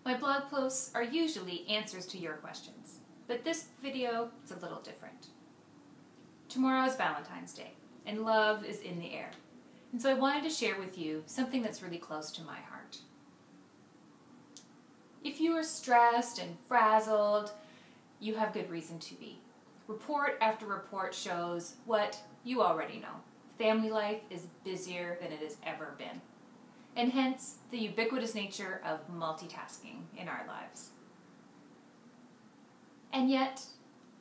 My blog posts are usually answers to your questions, but this video is a little different. Tomorrow is Valentine's Day, and love is in the air. And so I wanted to share with you something that's really close to my heart. If you are stressed and frazzled, you have good reason to be. Report after report shows what you already know. Family life is busier than it has ever been, and hence the ubiquitous nature of multitasking in our lives. And yet,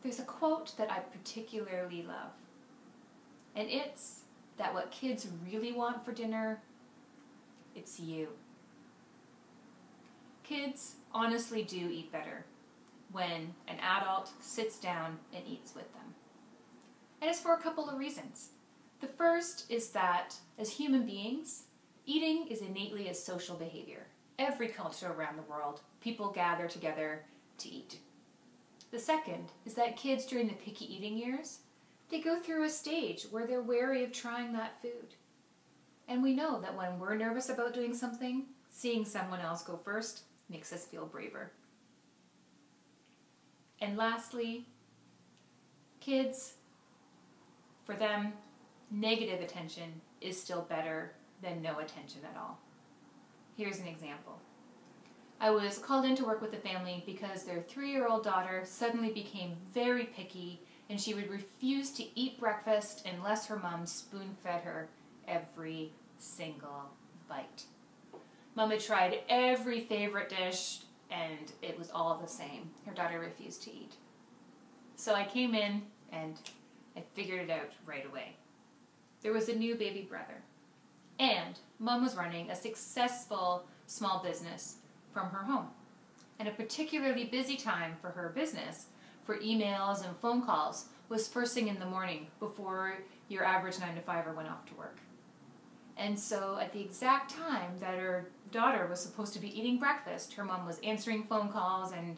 there's a quote that I particularly love, and it's that what kids really want for dinner, it's you. Kids honestly do eat better when an adult sits down and eats with them. And it's for a couple of reasons. The first is that as human beings, eating is innately a social behavior. Every culture around the world, people gather together to eat. The second is that kids during the picky eating years, they go through a stage where they're wary of trying that food. And we know that when we're nervous about doing something, seeing someone else go first makes us feel braver. And lastly, kids, for them, negative attention is still better than no attention at all. Here's an example. I was called in to work with a family because their 3-year-old daughter suddenly became very picky and she would refuse to eat breakfast unless her mom spoon-fed her every single bite. Mom had tried every favorite dish and it was all the same. Her daughter refused to eat. So I came in and I figured it out right away. There was a new baby brother, and Mom was running a successful small business from her home. And a particularly busy time for her business, for emails and phone calls, was first thing in the morning before your average 9-to-5er went off to work. And so at the exact time that her daughter was supposed to be eating breakfast, her mom was answering phone calls and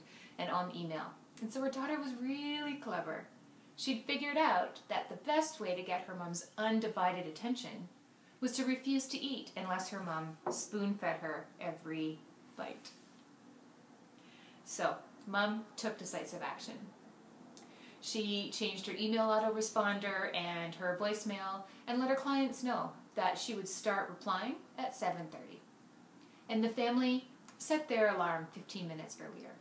on email. And so her daughter was really clever. She'd figured out that the best way to get her mom's undivided attention was to refuse to eat unless her mom spoon-fed her every bite. So, Mom took decisive action. She changed her email autoresponder and her voicemail and let her clients know that she would start replying at 7:30. And the family set their alarm 15 minutes earlier.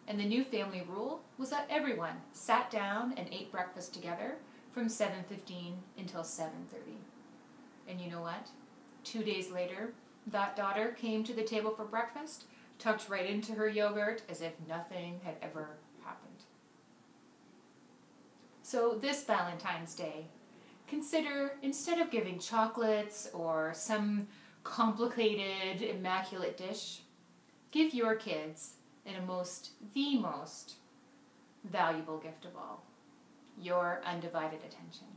And the new family rule was that everyone sat down and ate breakfast together from 7:15 until 7:30. And you know what? 2 days later, that daughter came to the table for breakfast, tucked right into her yogurt as if nothing had ever happened. So this Valentine's Day, consider, instead of giving chocolates or some complicated, immaculate dish, give your kids the most valuable gift of all, your undivided attention.